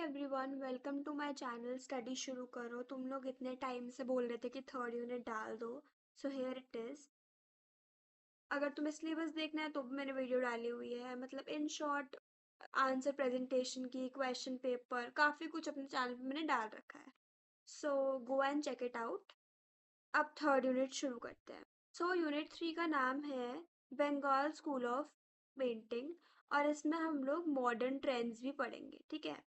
Everyone, welcome to my channel. Study शुरू करो। तुम लोग इतने टाइम से बोल रहे थे कि थर्ड यूनिट डाल दो, सो हियर इट इज। अगर तुम्हें सिलेबस देखना है तो भी मैंने वीडियो डाली हुई है। मतलब इन शॉर्ट, आंसर प्रेजेंटेशन की, क्वेश्चन पेपर, काफ़ी कुछ अपने चैनल पे मैंने डाल रखा है। So go and check it out. अब थर्ड यूनिट शुरू करते हैं। सो यूनिट 3 का नाम है बंगाल स्कूल ऑफ पेंटिंग, और इसमें हम लोग मॉडर्न ट्रेंड्स भी पढ़ेंगे। ठीक है।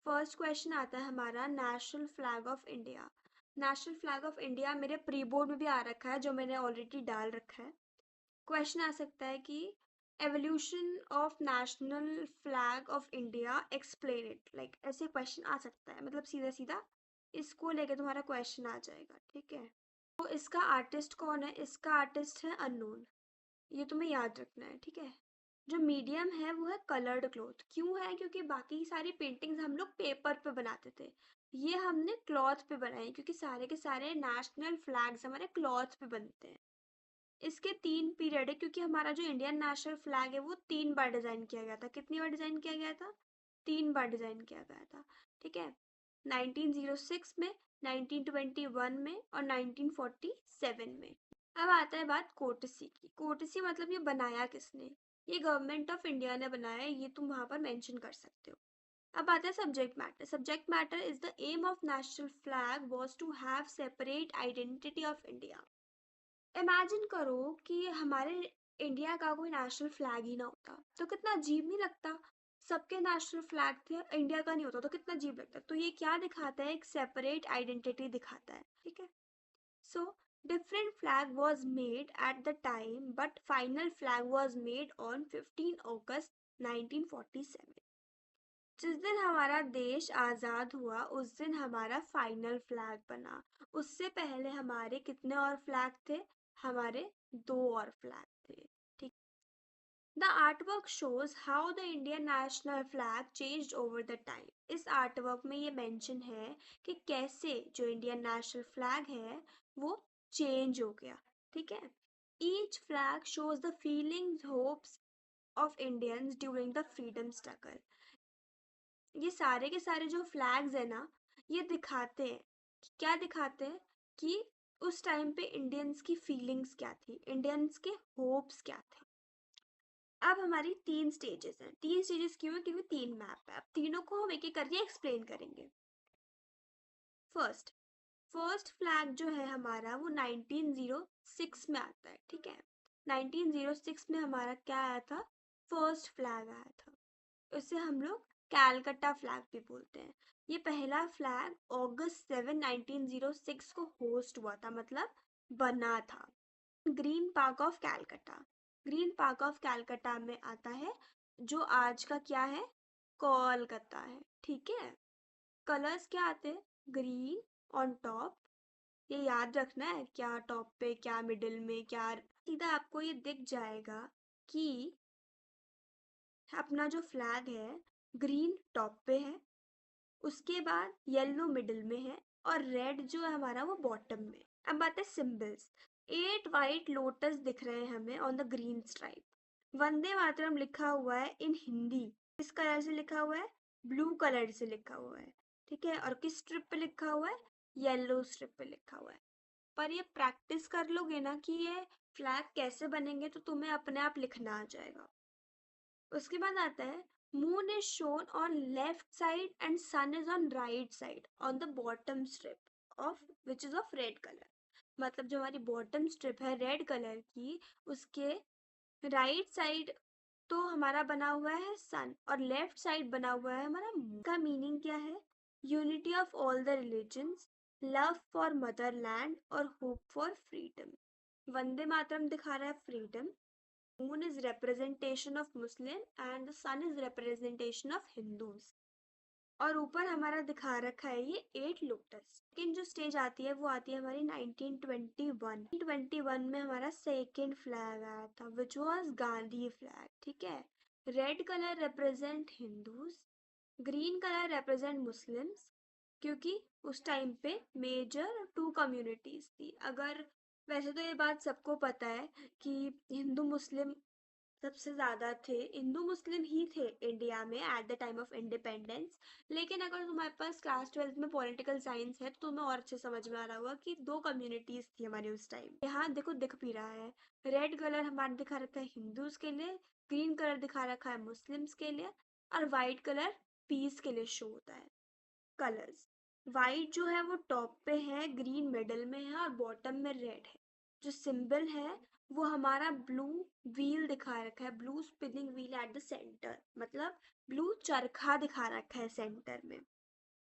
फर्स्ट क्वेश्चन आता है हमारा, national flag of India. National flag of India मेरे प्री बोर्ड में भी आ रखा है, जो मैंने ऑलरेडी डाल रखा है। क्वेश्चन आ सकता है कि evolution of national flag of India, explain it. Like ऐसे क्वेश्चन आ सकता है, मतलब सीधा सीधा इसको लेके तुम्हारा क्वेश्चन आ जाएगा। ठीक है। तो इसका आर्टिस्ट कौन है? इसका आर्टिस्ट है अननोन। ये तुम्हें याद रखना है। ठीक है। जो मीडियम है वो है कलर्ड क्लॉथ। क्यों है? क्योंकि बाकी सारी पेंटिंग्स हम लोग पेपर पे बनाते थे, ये हमने क्लॉथ पे बनाई, क्योंकि सारे के सारे नेशनल फ्लैग्स हमारे क्लॉथ पे बनते हैं। इसके 3 पीरियड है, क्योंकि हमारा जो इंडियन नेशनल फ्लैग है वो 3 बार डिजाइन किया गया था। कितनी बार डिजाइन किया गया था? 3 बार डिजाइन किया गया था। ठीक है। 1906 में, 1921 में और 1947 में। अब आता है बात कोर्टसी की। कोर्टसी मतलब ये बनाया किसने? ये गवर्नमेंट ऑफ इंडिया ने बनाया है, ये तुम वहां पर मेंशन कर सकते हो। अब आता है subject matter. Subject matter is the aim of national flag was to have separate identity of India. Imagine करो कि हमारे इंडिया का कोई नेशनल फ्लैग ही ना होता, तो कितना अजीब नहीं लगता? सबके नेशनल फ्लैग थे, इंडिया का नहीं होता तो कितना अजीब लगता। तो ये क्या दिखाता है? एक सेपरेट आइडेंटिटी दिखाता है। ठीक है। So, different flag was made at the time, but final flag was made on 15 August 1947। जिस दिन हमारा देश आज़ाद हुआ उस दिन हमारा फाइनल फ्लैग बना। उससे पहले हमारे कितने और फ्लैग थे? हमारे 2 और फ्लैग थे। ठीक। The artwork shows how the Indian national flag changed over the time. इस आर्टवर्क में ये मेंशन है कि कैसे जो इंडियन नेशनल फ्लैग है वो चेंज हो गया। ठीक है। Each flag shows the feelings, hopes of Indians during the freedom struggle. ये सारे के सारे जो फ्लैग्स है ना, ये दिखाते हैं क्या दिखाते हैं? कि उस टाइम पे इंडियंस की फीलिंग्स क्या थी, इंडियंस के होप्स क्या थे। अब हमारी 3 स्टेजेस हैं। 3 स्टेजेस क्यों है? क्योंकि 3 मैप है। अब तीनों को हम एक एक करके एक्सप्लेन करेंगे। फर्स्ट फर्स्ट फ्लैग जो है हमारा वो 1906 में आता है। ठीक है। 1906 में हमारा क्या आया था? फर्स्ट फ्लैग आया था। उसे हम लोग कैलकटा फ्लैग भी बोलते हैं। ये पहला फ्लैग August 7, 1906 को होस्ट हुआ था, मतलब बना था। Green park of Calcutta. Green park of Calcutta में आता है, जो आज का क्या है? कोलकाता है। ठीक है। कलर्स क्या आते हैं? Green on top. ये याद रखना है, क्या टॉप पे, क्या मिडिल में, क्या सीधा आपको ये दिख जाएगा कि अपना जो फ्लैग है ग्रीन टॉप पे है, उसके बाद येलो मिडिल में है, और रेड जो है हमारा वो बॉटम में। अब बात है सिंबल्स। 8 वाइट लोटस दिख रहे हैं हमें on the green stripe. Vande Mataram लिखा हुआ है इन हिंदी। किस कलर से लिखा हुआ है? ब्लू कलर से लिखा हुआ है। ठीक है। और किस स्ट्रिप पे लिखा हुआ है? येलो स्ट्रिप पे लिखा हुआ है। पर ये प्रैक्टिस कर लोगे ना कि ये फ्लैग कैसे बनेंगे, तो तुम्हें अपने आप लिखना आ जाएगा। उसके बाद आता है, moon is shown on left side and sun is on right side on the bottom strip of which is of red colour. मतलब जो हमारी बॉटम स्ट्रिप है रेड कलर की, उसके राइट साइड तो हमारा बना हुआ है सन, और लेफ्ट साइड बना हुआ है हमारा मून। का मीनिंग क्या है? Unity of all the religions, love for Motherland और hope for freedom. Vande Mataram दिखा रहा है freedom, moon is representation of Muslim and the sun is representation of Hindus। और ऊपर हमारा दिखा रखा है ये 8 लोटस। लेकिन जो स्टेज आती है वो आती है हमारी 1921। 1921 में हमारा सेकेंड फ्लैग आया था विच वॉज गांधी फ्लैग। ठीक है। Red colour represent Hindus, green colour represent Muslims, क्योंकि उस टाइम पे मेजर 2 कम्युनिटीज थी। अगर वैसे तो ये बात सबको पता है कि हिंदू मुस्लिम सबसे ज्यादा थे, हिंदू मुस्लिम ही थे इंडिया में at the time of independence. लेकिन अगर तुम्हारे पास क्लास 12th में पॉलिटिकल साइंस है तो तुम्हें और अच्छे समझ में आ रहा होगा कि दो कम्युनिटीज थी हमारी उस टाइम। यहाँ देखो दिख भी रहा है, रेड कलर हमारा दिखा रखा है हिंदूज के लिए, ग्रीन कलर दिखा रखा है मुस्लिम्स के लिए, और वाइट कलर पीस के लिए शो होता है। कलर्स, वाइट जो है वो टॉप पे है, ग्रीन मिडल में है और बॉटम में रेड है। जो सिंबल है वो हमारा ब्लू व्हील दिखा रखा है, blue spinning wheel at the centre, मतलब ब्लू चरखा दिखा रखा है सेंटर में।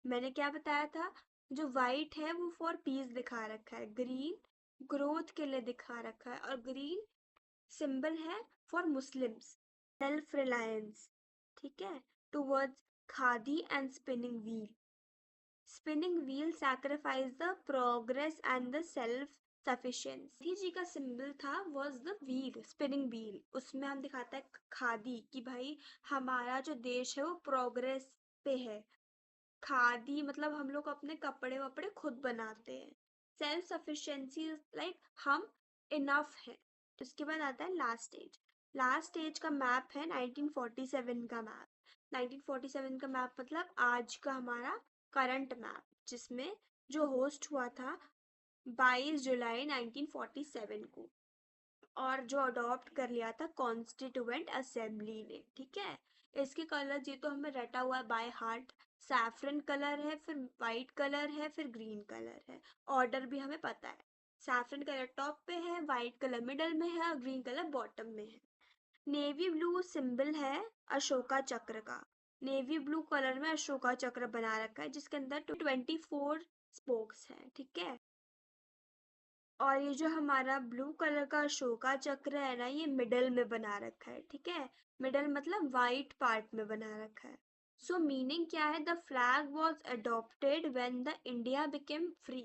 मैंने क्या बताया था, जो वाइट है वो फॉर पीस दिखा रखा है, ग्रीन ग्रोथ के लिए दिखा रखा है, और ग्रीन सिंबल है फॉर मुस्लिम्स, सेल्फ रिलायंस, ठीक है, towards khadi and spinning wheel. Spinning wheel sacrifice the progress and the self sufficiency. Gandhi ji का सिंबल था was the wheel, spinning wheel. उसमें हम दिखाता है खादी कि भाई हमारा जो देश है वो प्रोग्रेस पे है। खादी मतलब हम लोग अपने कपड़े वपड़े खुद बनाते हैं। सेल्फ सफिशिएंसी लाइक हम इनफ है। उसके बाद आता है लास्ट स्टेज। लास्ट स्टेज का मैप है 1947 का मैप। 1947 का मैप मतलब आज का हमारा करंट मैप, जिसमें जो होस्ट हुआ था 22 जुलाई 1947 को, और जो अडॉप्ट कर लिया था कॉन्स्टिट्यूएंट असेंबली ने, ठीक है। इसके कलर ये तो हमें रटा हुआ है बाय हार्ट। सैफरन कलर है, फिर वाइट कलर है, फिर ग्रीन कलर है। ऑर्डर भी हमें पता है, सैफरन कलर टॉप पे है, वाइट कलर मिडल में है और ग्रीन कलर बॉटम में है। नेवी ब्लू सिंबल है अशोका चक्र का। नेवी ब्लू कलर में अशोका चक्र बना रखा है जिसके अंदर 24 स्पोक्स है, ठीक है। और ये जो हमारा ब्लू कलर का अशोका चक्र है ना, ये मिडल में बना रखा है, ठीक है। मिडल मतलब वाइट पार्ट में बना रखा है। सो मीनिंग क्या है, the flag was adopted when the India became free.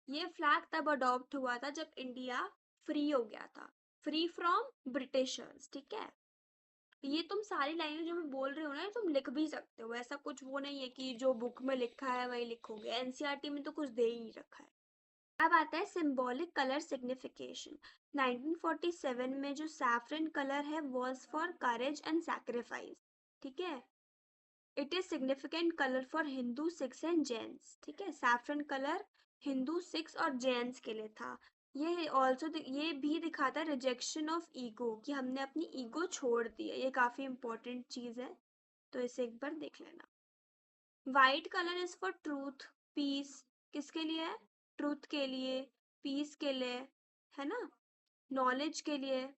ये फ्लैग तब अडॉप्ट हुआ था जब इंडिया फ्री हो गया था, फ्री फ्रॉम ब्रिटिशर्स, ठीक है। ये तुम सारी लाइनें जो मैं बोल रही हूँ ना, ये तुम लिख भी सकते हो, ऐसा कुछ वो नहीं है कि जो बुक में लिखा है वही लिखोगे। एनसीईआरटी में तो कुछ दे ही नहीं रखा है। अब आता है सिंबॉलिक कलर सिग्निफिकेशन। 1947 में जो सैफरन कलर है was for courage and sacrifice, ठीक है। It is significant colour for Hindu Sikhs and Jains, ठीक है। सैफरन कलर हिंदू सिख्स और जैन्स के लिए था। ये ऑल्सो ये भी दिखाता है रिजेक्शन ऑफ ईगो, कि हमने अपनी ईगो छोड़ दी है। ये काफी इंपॉर्टेंट चीज है, तो इसे एक बार देख लेना। White colour is for truth, peace. किसके लिए है, ट्रूथ के लिए, पीस के लिए, है ना, नॉलेज के लिए।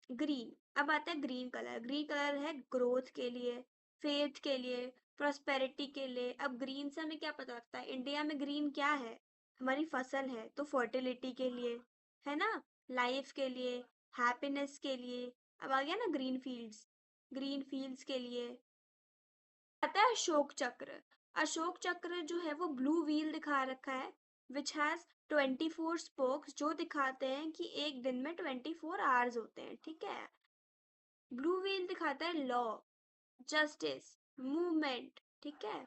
ग्रीन, अब आता है ग्रीन कलर। ग्रीन कलर है ग्रोथ के लिए, फेथ के लिए, प्रोस्पेरिटी के लिए। अब ग्रीन से हमें क्या पता लगता है, इंडिया में ग्रीन क्या है, हमारी फसल है, तो फर्टिलिटी के लिए, है ना, लाइफ के लिए, हैप्पीनेस के लिए। अब आ गया ना ग्रीन फील्ड्स, ग्रीन फील्ड्स के लिए। आता है अशोक चक्र। अशोक चक्र जो है वो ब्लू व्हील दिखा रखा है, विच हैज 24 स्पोक्स, जो दिखाते हैं कि एक दिन में 24 आवर्स होते हैं, ठीक है। ब्लू व्हील दिखाता है लॉ, जस्टिस, मूवमेंट, ठीक है।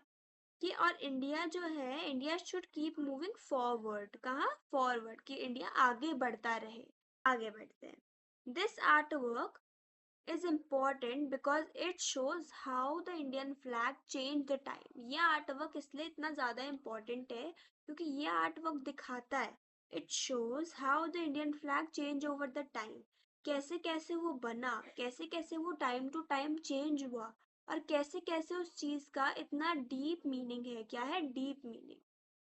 कि और इंडिया जो है, India should keep moving forward, कहाँ फॉरवर्ड, कि इंडिया आगे बढ़ता रहे, आगे बढ़ते हैं। This art work is important because it shows how the Indian flag changed the time। ये आर्ट वर्क इसलिए इतना ज़्यादा इम्पोर्टेंट है क्योंकि ये आर्ट वर्क दिखाता है, it shows how the Indian flag change over the time, कैसे कैसे वो बना, कैसे कैसे वो टाइम टू टाइम चेंज हुआ, और कैसे कैसे उस चीज़ का इतना डीप मीनिंग है। क्या है deep meaning.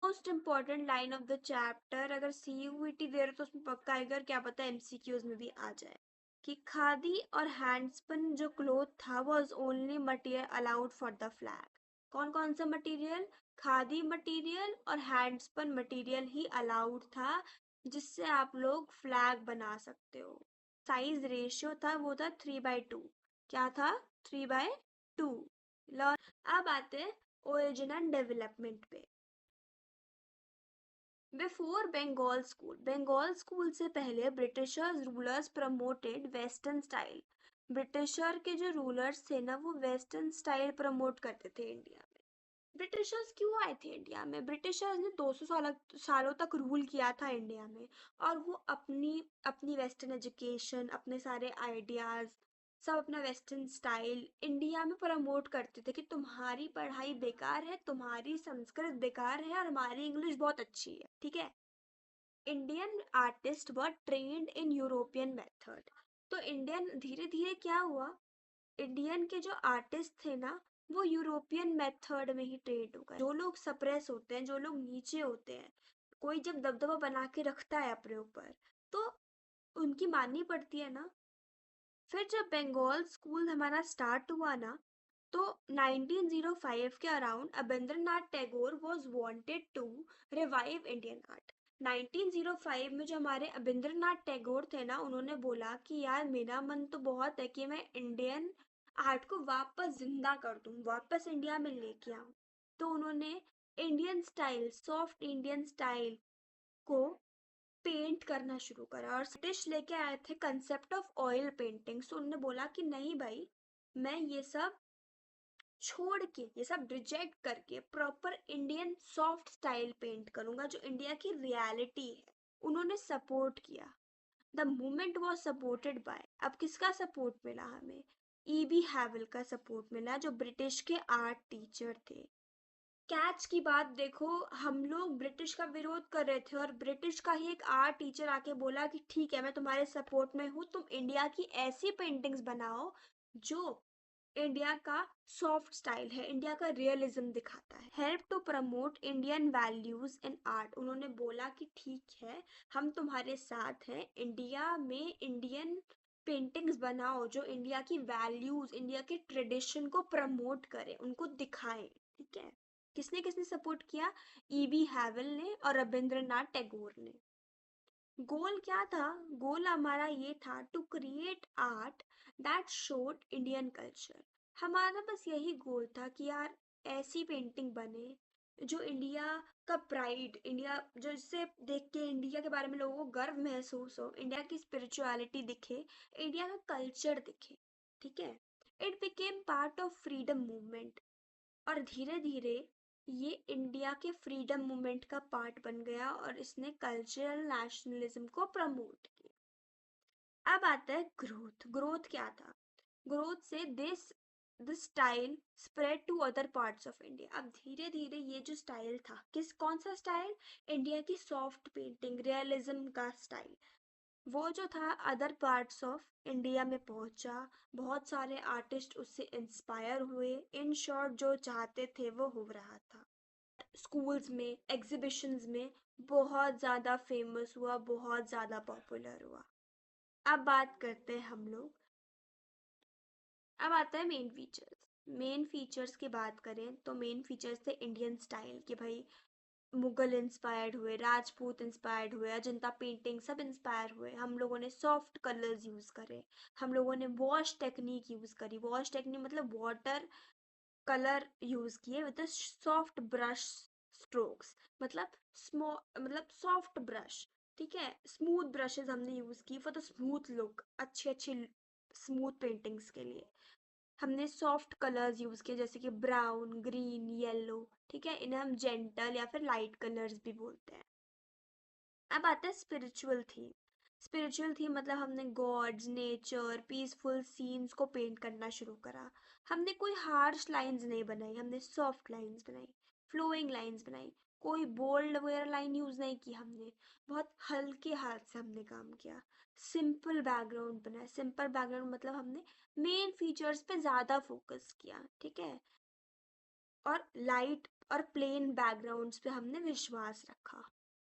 Most important line of the chapter, अगर सीयूईटी दे रहे तो उसमें पक्का आएगा, क्या पता एमसीक्यूज में भी आ जाए। कि खादी और हैंडस्पिन जो क्लोथ था was only material allowed for the flag. कौन कौन सा मटेरियल, खादी मटेरियल और हैंडस्पिन मटेरियल ही अलाउड था, जिससे आप लोग फ्लैग बना सकते हो। साइज रेशियो था वो था 3/2। क्या था, 3/2। अब आते हैं ओरिजिन एंड डेवलपमेंट पे। बिफोर बंगाल स्कूल से पहले Britishers rulers promoted western style. Britisher के जो रूलर्स थे ना वो वेस्टर्न स्टाइल प्रमोट करते थे इंडिया में। ब्रिटिशर्स क्यों आए थे इंडिया में? ब्रिटिशर्स ने 200 सालों तक रूल किया था इंडिया में, और वो अपनी अपनी वेस्टर्न एजुकेशन, अपने सारे आइडियाज, सब अपना वेस्टर्न स्टाइल इंडिया में प्रमोट करते थे कि तुम्हारी पढ़ाई बेकार है, तुम्हारी संस्कृत बेकार है, और हमारी इंग्लिश बहुत अच्छी है, ठीक है। Indian artist were trained in European method. तो इंडियन धीरे धीरे क्या हुआ, इंडियन के जो आर्टिस्ट थे ना, वो यूरोपियन मेथड में ही ट्रेंड हो गए। जो लोग सप्रेस होते हैं, जो लोग नीचे होते हैं, कोई जब दबदबा बना के रखता है अपने ऊपर, तो उनकी माननी पड़ती है ना। फिर जब बंगाल स्कूल हमारा स्टार्ट हुआ ना, तो 1905 के around Abanindranath Tagore was wanted to revive Indian art. 1905 में जो हमारे अबेंद्रनाथ टैगोर थे ना, उन्होंने बोला कि यार मेरा मन तो बहुत है कि मैं इंडियन आर्ट को वापस जिंदा कर दूं, वापस इंडिया में लेके आऊं। तो उन्होंने Indian style, soft Indian style को पेंट करना शुरू करा, और ब्रिटिश लेके आए थे कंसेप्ट ऑफ ऑयल पेंटिंग। तो उन्होंने बोला कि नहीं भाई, मैं ये सब छोड़ के, ये सब रिजेक्ट करके proper Indian soft style paint करूंगा जो इंडिया की रियलिटी है। उन्होंने सपोर्ट किया। The movement was supported by, अब किसका सपोर्ट मिला हमें? ईबी हैवल का सपोर्ट मिला, जो ब्रिटिश के आर्ट टीचर थे। कैच की बात देखो, हम लोग ब्रिटिश का विरोध कर रहे थे, और ब्रिटिश का ही एक आर्ट टीचर आके बोला कि ठीक है, मैं तुम्हारे सपोर्ट में हूँ, तुम इंडिया की ऐसी पेंटिंग्स बनाओ जो इंडिया का सॉफ्ट स्टाइल है, इंडिया का रियलिज्म दिखाता है। Help to promote Indian values in art, उन्होंने बोला कि ठीक है, हम तुम्हारे साथ हैं, इंडिया में इंडियन पेंटिंग्स बनाओ जो इंडिया की वैल्यूज, इंडिया के ट्रेडिशन को प्रमोट करें, उनको दिखाएं, ठीक है। किसने किसने सपोर्ट किया? ईबी हैवल ने और रविंद्रनाथ टैगोर ने। गोल क्या था? गोल हमारा ये था to create art that showed Indian culture. हमारा बस यही गोल था कि यार ऐसी पेंटिंग बने जो इंडिया का प्राइड, इंडिया जो, जिससे देख के इंडिया के बारे में लोगों को गर्व महसूस हो, इंडिया की स्पिरिचुअलिटी दिखे, इंडिया का कल्चर दिखे, ठीक है। It became part of freedom movement, और धीरे धीरे ये इंडिया के फ्रीडम मूवमेंट का पार्ट बन गया, और इसने कल्चरल नेशनलिज्म को प्रमोट किया। अब आता है ग्रोथ। ग्रोथ क्या था? ग्रोथ से this style spread to other parts of India. अब धीरे धीरे ये जो स्टाइल था, कौन सा स्टाइल? इंडिया की सॉफ्ट पेंटिंग, रियलिज्म का स्टाइल, वो जो था अदर पार्ट्स ऑफ इंडिया में पहुंचा। बहुत सारे आर्टिस्ट उससे इंस्पायर हुए। इन शॉर्ट जो चाहते थे वो हो रहा था। स्कूल्स में, एग्जीबिशंस में बहुत ज़्यादा फेमस हुआ, बहुत ज़्यादा पॉपुलर हुआ। अब बात करते हैं हम लोग, अब आता है मेन फीचर्स। मेन फीचर्स की बात करें तो मेन फीचर्स थे इंडियन स्टाइल के भाई, मुगल इंस्पायर्ड हुए, राजपूत इंस्पायर्ड हुए, अजंता पेंटिंग सब इंस्पायर हुए। हम लोगों ने सॉफ्ट कलर्स यूज़ करे, हम लोगों ने वॉश टेक्निक यूज़ करी। वॉश टेक्निक मतलब वाटर कलर यूज़ किए विद सॉफ्ट ब्रश स्ट्रोक्स, मतलब मतलब सॉफ्ट ब्रश, ठीक है। स्मूथ ब्रशेस हमने यूज़ की फॉर द स्मूथ लुक, अच्छी अच्छी स्मूथ पेंटिंग्स के लिए हमने सॉफ्ट कलर्स यूज़ किए, जैसे कि ब्राउन, ग्रीन, येलो, ठीक है। इन्हें हम जेंटल या फिर लाइट कलर्स भी बोलते हैं। अब आता है स्पिरिचुअल थीम। स्पिरिचुअल थीम मतलब हमने गॉड्स, नेचर, पीसफुल सीन्स को पेंट करना शुरू करा। हमने कोई हार्श लाइंस नहीं बनाई, हमने सॉफ्ट लाइंस बनाई, फ्लोइंग लाइंस बनाई। कोई बोल्ड वगैरह लाइन यूज़ नहीं की हमने, बहुत हल्के हाथ से हमने काम किया। सिंपल बैकग्राउंड बनाया। सिंपल बैकग्राउंड मतलब हमने मेन फीचर्स पे ज़्यादा फोकस किया, ठीक है। और लाइट और प्लेन बैकग्राउंड्स पे हमने विश्वास रखा।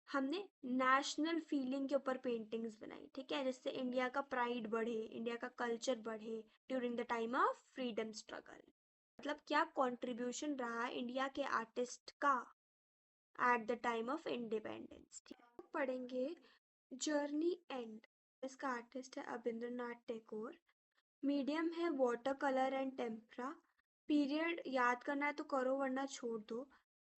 हमने नेशनल फीलिंग के ऊपर पेंटिंग्स बनाई, ठीक है, जिससे इंडिया का प्राइड बढ़े, इंडिया का कल्चर बढ़े during the time of freedom struggle. मतलब क्या कंट्रीब्यूशन रहा इंडिया के आर्टिस्ट का at the time of independence. पढ़ेंगे जर्नी एंड। इसका आर्टिस्ट है अबिंद्रनाथ टैगोर। मीडियम है water colour and tempera. Period याद करना है तो करो, वरना छोड़ दो।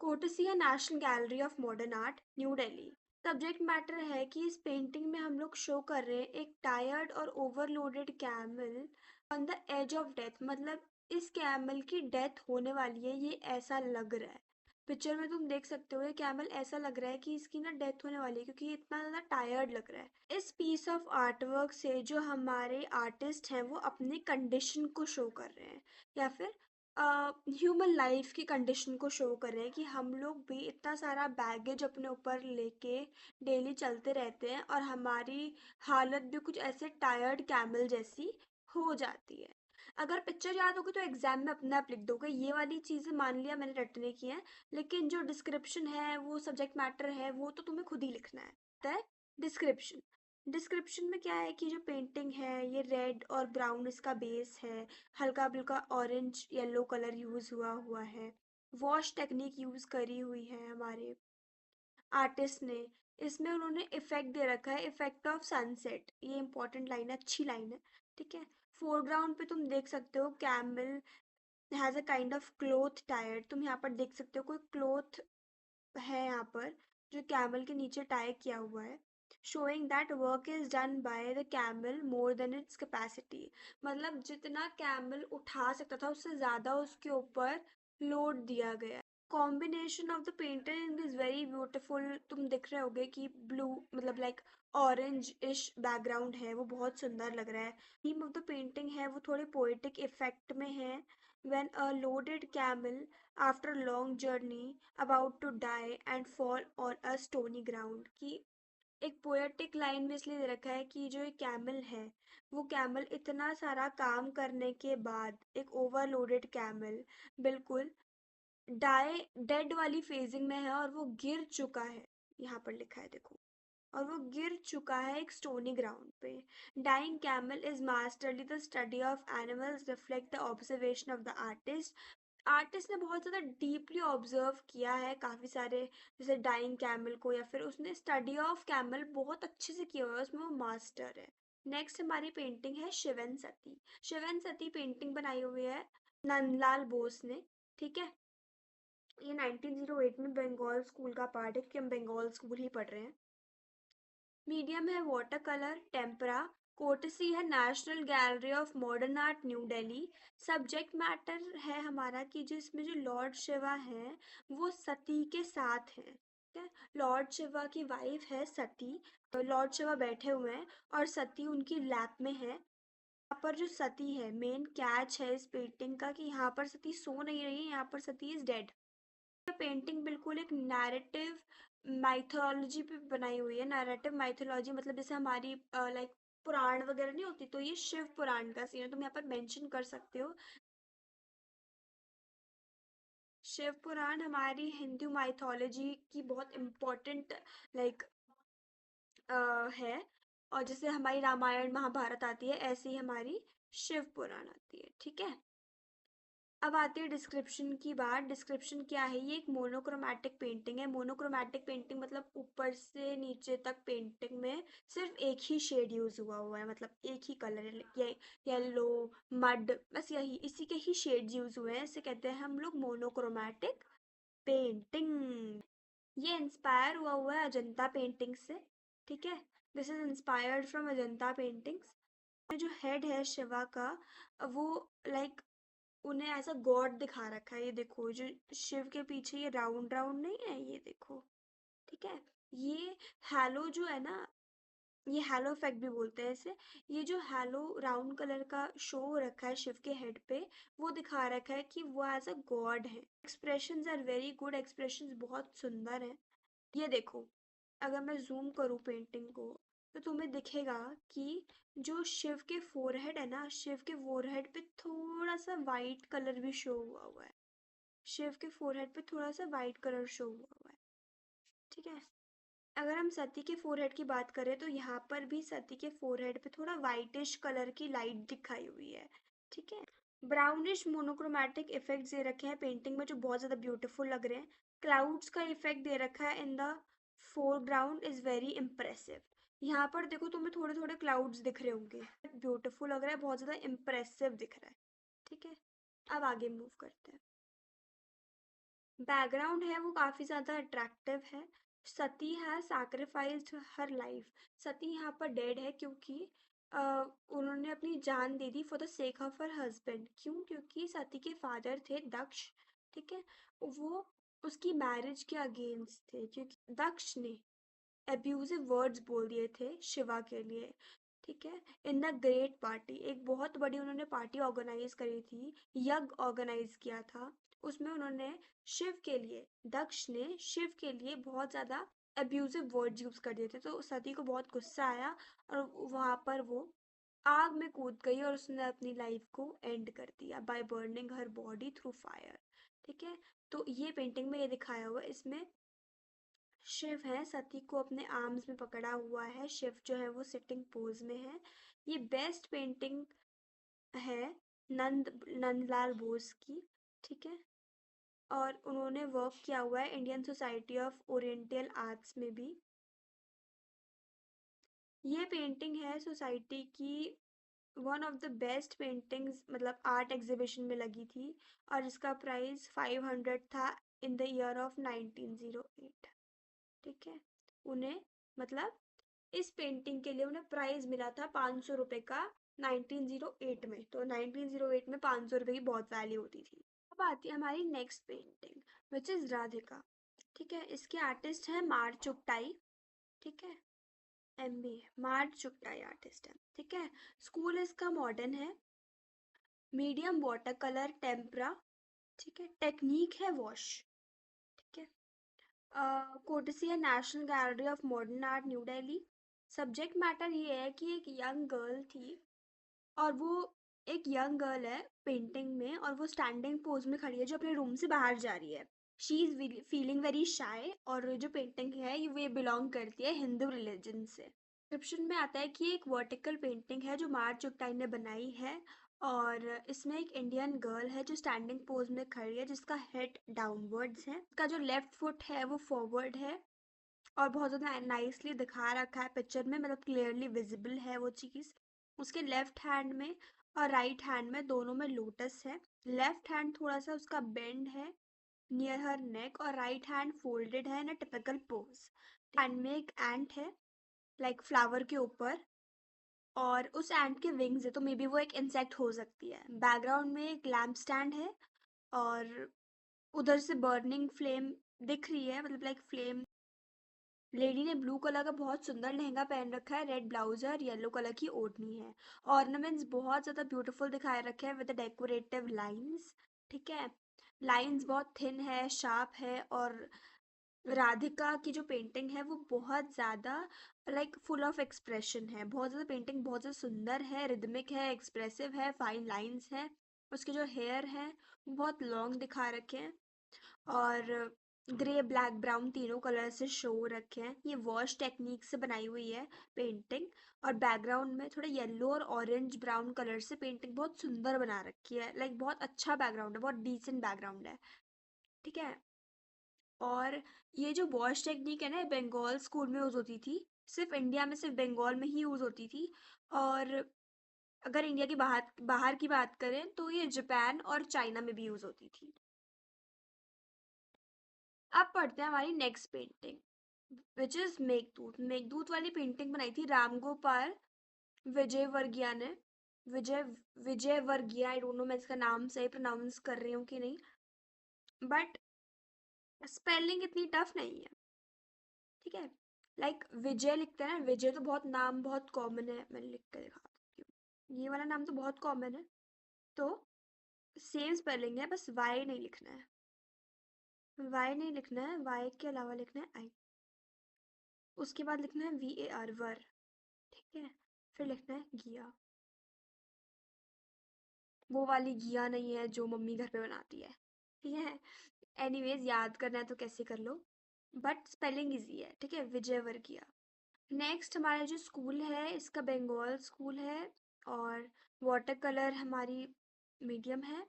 कोटसी है national gallery of modern art, New Delhi. Subject matter है कि इस पेंटिंग में हम लोग शो कर रहे हैं एक टायर्ड और overloaded camel on the edge of death. मतलब इस कैमल की डेथ होने वाली है, ये ऐसा लग रहा है। पिक्चर में तुम देख सकते हो ये कैमल ऐसा लग रहा है कि इसकी ना डेथ होने वाली है, क्योंकि ये इतना ज़्यादा टायर्ड लग रहा है। इस पीस ऑफ आर्टवर्क से जो हमारे आर्टिस्ट हैं वो अपनी कंडीशन को शो कर रहे हैं, या फिर ह्यूमन लाइफ की कंडीशन को शो कर रहे हैं कि हम लोग भी इतना सारा बैगेज अपने ऊपर लेके डेली चलते रहते हैं और हमारी हालत भी कुछ ऐसे टायर्ड कैमल जैसी हो जाती है। अगर पिक्चर याद होगी तो एग्जाम में अपने आप लिख दोगे, ये वाली चीज़ें मान लिया मैंने रटने की है, लेकिन जो डिस्क्रिप्शन है वो सब्जेक्ट मैटर है वो तो तुम्हें खुद ही लिखना है। डिस्क्रिप्शन। डिस्क्रिप्शन में क्या है कि जो पेंटिंग है ये रेड और ब्राउन इसका बेस है, हल्का फुल्का ऑरेंज येलो कलर यूज हुआ हुआ है, वॉश टेक्निक यूज करी हुई है हमारे आर्टिस्ट ने। इसमें उन्होंने इफेक्ट दे रखा है, इफेक्ट ऑफ सनसेट, ये इंपॉर्टेंट लाइन है, अच्छी लाइन है। ठीक है। फोरग्राउंड पे तुम देख सकते हो camel has a kind of cloth tyre, तुम यहाँ पर देख सकते हो कोई क्लोथ है यहाँ पर जो कैमल के नीचे टाई किया हुआ है, showing that work is done by the camel more than its capacity. मतलब जितना कैमल उठा सकता था उससे ज़्यादा उसके ऊपर लोड दिया गया। Combination of the painting is very beautiful, तुम दिख रहे होगे कि ब्लू मतलब लाइक ऑरेंज इश बैकग्राउंड है, वो बहुत सुंदर लग रहा है। थीम ऑफ द पेंटिंग है वो थोड़े पोएटिक इफेक्ट में है। When a loaded camel after long journey about to die and fall on a stony ground, की एक पोएटिक लाइन में इसलिए दे रखा है कि जो एक कैमल है वो कैमल इतना सारा काम करने के बाद, एक ओवरलोडेड कैमल बिल्कुल डाई डेड वाली फेजिंग में है और वो गिर चुका है, यहाँ पर लिखा है देखो, और वो गिर चुका है एक स्टोनी ग्राउंड पे। Dying camel is masterly the study of animals reflect the observation of the artist. Artist ने बहुत ज़्यादा डीपली ऑब्जर्व किया है काफ़ी सारे जैसे डाइंग कैमल को, या फिर उसने स्टडी ऑफ कैमल बहुत अच्छे से किया हुआ है, उसमें वो मास्टर है। नेक्स्ट हमारी पेंटिंग है शिवन सती। शिवन सती पेंटिंग बनाई हुई है नंदलाल बोस ने। ठीक है। ये 1908 में बंगाल स्कूल का पार्ट है, क्योंकि हम बंगाल स्कूल ही पढ़ रहे हैं। मीडियम है वाटर कलर टेम्परा। कोर्टसी है national gallery of modern art New Delhi. Subject matter है हमारा कि जिसमें जो लॉर्ड शिवा है वो सती के साथ हैं। ठीक है। लॉर्ड शिवा की वाइफ है सती, लॉर्ड शिवा बैठे हुए हैं और सती उनकी लैप में है। यहाँ पर जो सती है, मेन कैच है इस पेंटिंग का कि यहाँ पर सती सो नहीं रही है, यहाँ पर सती इज डेड। पेंटिंग बिल्कुल एक नैरेटिव माइथोलॉजी पे बनाई हुई है। नैरेटिव माइथोलॉजी मतलब जैसे हमारी लाइक पुराण वगैरह नहीं होती, तो ये शिव पुराण का सीन है, तुम यहाँ पर मेंशन कर सकते हो। शिव पुराण हमारी हिंदू माइथोलॉजी की बहुत इम्पोर्टेंट लाइक है, और जैसे हमारी रामायण महाभारत आती है ऐसे ही हमारी शिव पुराण आती है। ठीक है। अब आती है डिस्क्रिप्शन की बात। डिस्क्रिप्शन क्या है, ये एक मोनोक्रोमैटिक पेंटिंग है। मोनोक्रोमैटिक पेंटिंग मतलब ऊपर से नीचे तक पेंटिंग में सिर्फ एक ही शेड यूज हुआ हुआ है, मतलब एक ही कलर है, ये येलो मड, बस यही इसी के ही शेड्स यूज हुए हैं, इसे कहते हैं हम लोग मोनोक्रोमैटिक पेंटिंग। ये इंस्पायर हुआ है अजंता पेंटिंग से। ठीक है। This is inspired from Ajanta paintings. जो हेड है शिवा का वो लाइक उन्हें ऐसा गॉड दिखा रखा है, ये देखो जो शिव के पीछे ये राउंड राउंड नहीं है, ये देखो। ठीक है। ये हैलो जो है ना, ये हैलो इफेक्ट भी बोलते हैं इसे। ये जो हैलो राउंड कलर का शो हो रखा है शिव के हेड पे, वो दिखा रखा है कि वो एज अ गॉड है। Expressions are very good, expressions बहुत सुंदर हैं। ये देखो, अगर मैं जूम करूँ पेंटिंग को तो तुम्हें दिखेगा कि जो शिव के फोरहेड है ना, शिव के फोरहेड पे थोड़ा सा वाइट कलर भी शो हुआ हुआ है। शिव के फोरहेड पे थोड़ा सा वाइट कलर शो हुआ हुआ है। ठीक है। अगर हम सती के फोरहेड की बात करें तो यहाँ पर भी सती के फोरहेड पे थोड़ा वाइटिश कलर की लाइट दिखाई हुई है। ठीक है। ब्राउनिश मोनोक्रोमैटिक इफेक्ट दे रखे हैं पेंटिंग में जो बहुत ज़्यादा ब्यूटीफुल लग रहे हैं। क्लाउड्स का इफेक्ट दे रखा है in the foreground is very impressive. यहाँ पर देखो तुम्हें थोड़े थोड़े क्लाउड्स दिख रहे होंगे, ब्यूटीफुल लग रहा है, बहुत ज़्यादा इम्प्रेसिव दिख रहा है। ठीक है। अब आगे मूव करते हैं। बैकग्राउंड है वो काफ़ी ज़्यादा अट्रैक्टिव है। सती है सैक्रिफाइस्ड हर लाइफ। सती यहाँ पर डेड है क्योंकि उन्होंने अपनी जान दे दी for the sake of her husband. क्यों? क्योंकि सती के फादर थे दक्ष। ठीक है, वो उसकी मैरिज के अगेंस्ट थे क्योंकि दक्ष ने अब्यूजिव वर्ड्स बोल दिए थे शिवा के लिए। ठीक है, इन द ग्रेट पार्टी, एक बहुत बड़ी उन्होंने पार्टी ऑर्गेनाइज करी थी, यज्ञ ऑर्गेनाइज किया था। उसमें उन्होंने शिव के लिए, दक्ष ने शिव के लिए बहुत ज़्यादा अब्यूजिव वर्ड्स यूज़ कर दिए थे, तो सती को बहुत गुस्सा आया और वहाँ पर वो आग में कूद गई और उसने अपनी लाइफ को एंड कर दिया by burning her body through fire. ठीक है, तो ये पेंटिंग में ये दिखाया हुआ है। इसमें शिव है, सती को अपने आर्म्स में पकड़ा हुआ है, शिव जो है वो सिटिंग पोज में है। ये बेस्ट पेंटिंग है नंदलाल बोस की। ठीक है, और उन्होंने वर्क किया हुआ है Indian society of oriental arts में भी। ये पेंटिंग है सोसाइटी की one of the best paintings, मतलब आर्ट एग्जीबिशन में लगी थी, और इसका प्राइस 500 था इन द ईयर ऑफ 1908। ठीक है, उन्हें मतलब इस पेंटिंग के लिए उन्हें प्राइज मिला था 500 रुपये का 1908 में। तो 1908 में 500 रुपये की बहुत वैल्यू होती थी। अब आती है हमारी next painting which is Radhika. ठीक है, इसके आर्टिस्ट है मार चुगताई। ठीक है, MB मार चुगताई आर्टिस्ट है। ठीक है, स्कूल इसका मॉडर्न है, मीडियम वाटर कलर टेम्परा। ठीक है, टेक्निक है वॉश। ठीक है, कोर्टेसी है national gallery of modern art New Delhi. Subject matter ये है कि एक यंग गर्ल थी, और वो एक यंग गर्ल है पेंटिंग में, और वो स्टैंडिंग पोज में खड़ी है जो अपने रूम से बाहर जा रही है। She is feeling very shy, और जो पेंटिंग है ये बिलोंग करती है हिंदू रिलीजन से। डिस्क्रिप्शन में आता है कि एक वर्टिकल पेंटिंग है जो मार चुगताई ने बनाई है, और इसमें एक इंडियन गर्ल है जो स्टैंडिंग पोज में खड़ी है जिसका हेड डाउनवर्ड्स है, उसका जो लेफ्ट फुट है वो फॉरवर्ड है, और बहुत ज़्यादा नाइसली दिखा रखा है पिक्चर में, मतलब क्लियरली विजिबल है वो चीज़। उसके लेफ्ट हैंड में और राइट हैंड में दोनों में लोटस है। लेफ्ट हैंड थोड़ा सा उसका बेंड है नियर हर नेक, और राइट हैंड फोल्डेड है इन अ टिपिकल पोज। हैंड में एक एंट है लाइक फ्लावर के ऊपर, और उस एंट के विंग्स है, तो मे बी वो एक इंसेक्ट हो सकती है। बैकग्राउंड में एक लैम्प स्टैंड है, और उधर से बर्निंग फ्लेम दिख रही है, मतलब लाइक फ्लेम। लेडी ने ब्लू कलर का बहुत सुंदर लहंगा पहन रखा है, रेड ब्लाउज है और येलो कलर की ओढ़नी है। ऑर्नामेंट्स बहुत ज़्यादा ब्यूटीफुल दिखाए रखे हैं विद डेकोरेटिव लाइंस। ठीक है, लाइंस बहुत थिन है, शार्प है, और राधिका की जो पेंटिंग है वो बहुत ज़्यादा लाइक फुल ऑफ एक्सप्रेशन है। बहुत ज़्यादा पेंटिंग बहुत ज़्यादा सुंदर है, रिदमिक है, एक्सप्रेसिव है, फाइन लाइंस है। उसके जो हेयर हैं वो बहुत लॉन्ग दिखा रखे हैं, और ग्रे ब्लैक ब्राउन तीनों कलर से शो रखे हैं। ये वॉश टेक्निक से बनाई हुई है पेंटिंग, और बैकग्राउंड में थोड़ा येलो और ऑरेंज ब्राउन कलर से पेंटिंग बहुत सुंदर बना रखी है, लाइक बहुत अच्छा बैकग्राउंड है, बहुत डिसेंट बैकग्राउंड है। ठीक है, और ये जो वॉश टेक्निक है ना, बंगाल स्कूल में यूज़ होती थी, सिर्फ इंडिया में सिर्फ बंगाल में ही यूज़ होती थी, और अगर इंडिया की बाहर बाहर की बात करें तो ये जापान और चाइना में भी यूज़ होती थी। अब पढ़ते हैं हमारी next painting which is Meghdoot. Meghdoot वाली पेंटिंग बनाई थी राम गोपाल विजय वर्गिया ने। Vijay Vijay वर्गिया, I don't know मैं इसका नाम सही प्रोनाउंस कर रही हूँ कि नहीं, बट स्पेलिंग इतनी टफ नहीं है। ठीक है, लाइक विजय लिखते हैं ना, विजय तो बहुत नाम बहुत कॉमन है, मैंने लिख कर दिखा देती हूँ, ये वाला नाम तो बहुत कॉमन है, तो सेम स्पेलिंग है, बस वाई नहीं लिखना है। वाई नहीं लिखना है, वाई के अलावा लिखना है आई। उसके बाद लिखना है VAR वर। ठीक है, फिर लिखना है घिया। वो वाली घिया नहीं है जो मम्मी घर पे बनाती है। ठीक है, एनीवेज याद करना है तो कैसे कर लो, बट स्पेलिंग इजी है। ठीक है, विजय वर्गिया। नेक्स्ट हमारा जो स्कूल है इसका बंगाल स्कूल है, और वाटर कलर हमारी मीडियम है।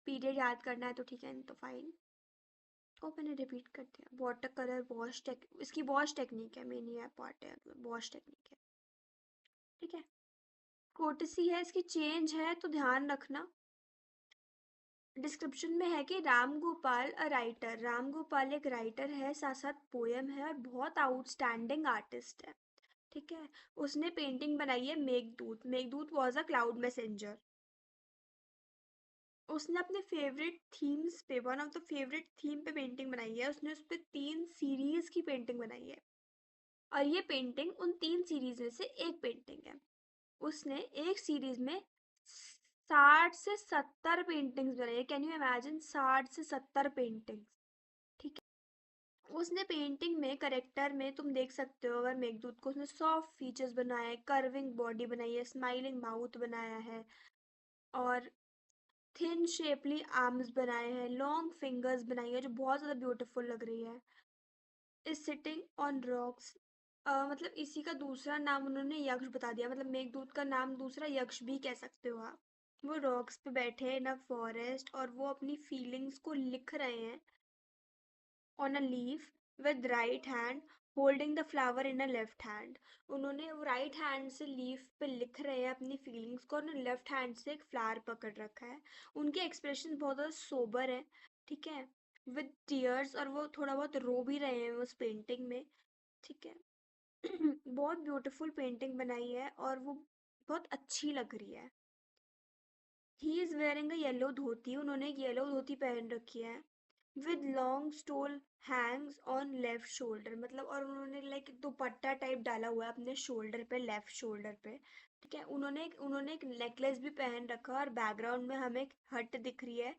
पीरियड याद करना है तो ठीक है, नहीं तो फाइन। ओ मैंने रिपीट कर दिया। वाटर कलर वॉश टेक, इसकी वॉश टेक्निक है, मेन ये पार्ट है, वॉश टेक्निक है। ठीक है, कोर्टेसी है, इसकी चेंज है तो ध्यान रखना। डिस्क्रिप्शन में है कि राम गोपाल अ राइटर, राम गोपाल एक राइटर है, साथ साथ पोएम है, और बहुत आउटस्टैंडिंग आर्टिस्ट है। ठीक है। उसने पेंटिंग बनाई है Meghdoot. Meghdoot was a cloud messenger. उसने अपने फेवरेट थीम्स पे, one of the favourite theme पे पेंटिंग बनाई है। उसने उस पे 3 सीरीज की पेंटिंग बनाई है, और ये पेंटिंग उन 3 सीरीज में से एक पेंटिंग है। उसने एक सीरीज में 60 से 70 पेंटिंग्स बनाई है। कैन यू इमेजिन, 60 से 70 पेंटिंग्स। ठीक है। उसने पेंटिंग में करेक्टर में तुम देख सकते हो, अगर मेघदूत को, उसने सॉफ्ट फीचर्स बनाए हैं, कर्विंग बॉडी बनाई है, स्माइलिंग माउथ बनाया है, और थिन शेपली आर्म्स बनाए हैं, लॉन्ग फिंगर्स बनाई है जो बहुत ज़्यादा ब्यूटीफुल लग रही है। इज सिटिंग ऑन रॉक्स, मतलब इसी का दूसरा नाम उन्होंने यक्ष बता दिया, मतलब मेघदूत का नाम दूसरा यक्ष भी कह सकते हो आप। वो रॉक्स पे बैठे हैं इन अ फॉरेस्ट, और वो अपनी फीलिंग्स को लिख रहे हैं on a leaf with right hand, holding the flower in a left hand. उन्होंने वो राइट हैंड से लीफ पे लिख रहे हैं अपनी फीलिंग्स को, और उन्होंने लेफ्ट हैंड से एक फ्लावर पकड़ रखा है। उनके एक्सप्रेशन बहुत ज़्यादा सोबर है। ठीक है। विद टीयर्स, और वो थोड़ा बहुत रो भी रहे हैं उस पेंटिंग में। ठीक है। बहुत ब्यूटीफुल पेंटिंग बनाई है, और वो बहुत अच्छी लग रही है। He is wearing a yellow dhoti. उन्होंने एक येलो धोती पहन रखी है। With long stole hangs on left shoulder, मतलब, और उन्होंने लाइक दुपट्टा टाइप डाला हुआ है अपने शोल्डर पे, लेफ्ट शोल्डर पे। ठीक है। उन्होंने एक नेकलेस भी पहन रखा है, और बैकग्राउंड में हमें एक हट दिख रही है।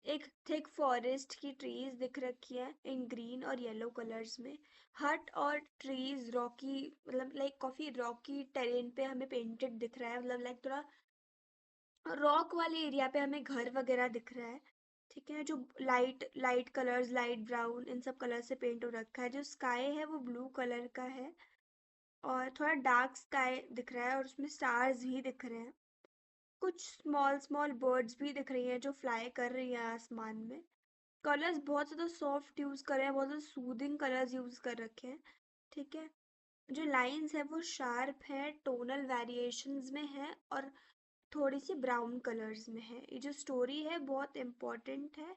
एक थिक फॉरेस्ट की ट्रीज दिख रखी है इन ग्रीन और येलो कलर्स में। हट और ट्रीज रॉकी, मतलब लाइक काफी रॉकी टेरेन पे हमें पेंटेड दिख रहा है, मतलब लाइक थोड़ा रॉक वाले एरिया पे हमें घर वगैरह दिख रहा है। ठीक है। जो light light colours, light brown, इन सब कलर से पेंट हो रखा है। जो स्काई है वो ब्लू कलर का है, और थोड़ा डार्क स्काई दिख रहा है, और उसमें स्टार्स भी दिख रहे हैं। कुछ स्मॉल स्मॉल बर्ड्स भी दिख रही हैं जो फ्लाई कर रही हैं आसमान में। कलर्स बहुत ज़्यादा सॉफ्ट यूज़ कर रहे हैं, बहुत ज़्यादा सूदिंग कलर्स यूज़ कर रखे हैं। ठीक है। जो लाइंस है वो शार्प है, टोनल वेरिएशंस में है, और थोड़ी सी ब्राउन कलर्स में है। ये जो स्टोरी है बहुत इम्पोर्टेंट है,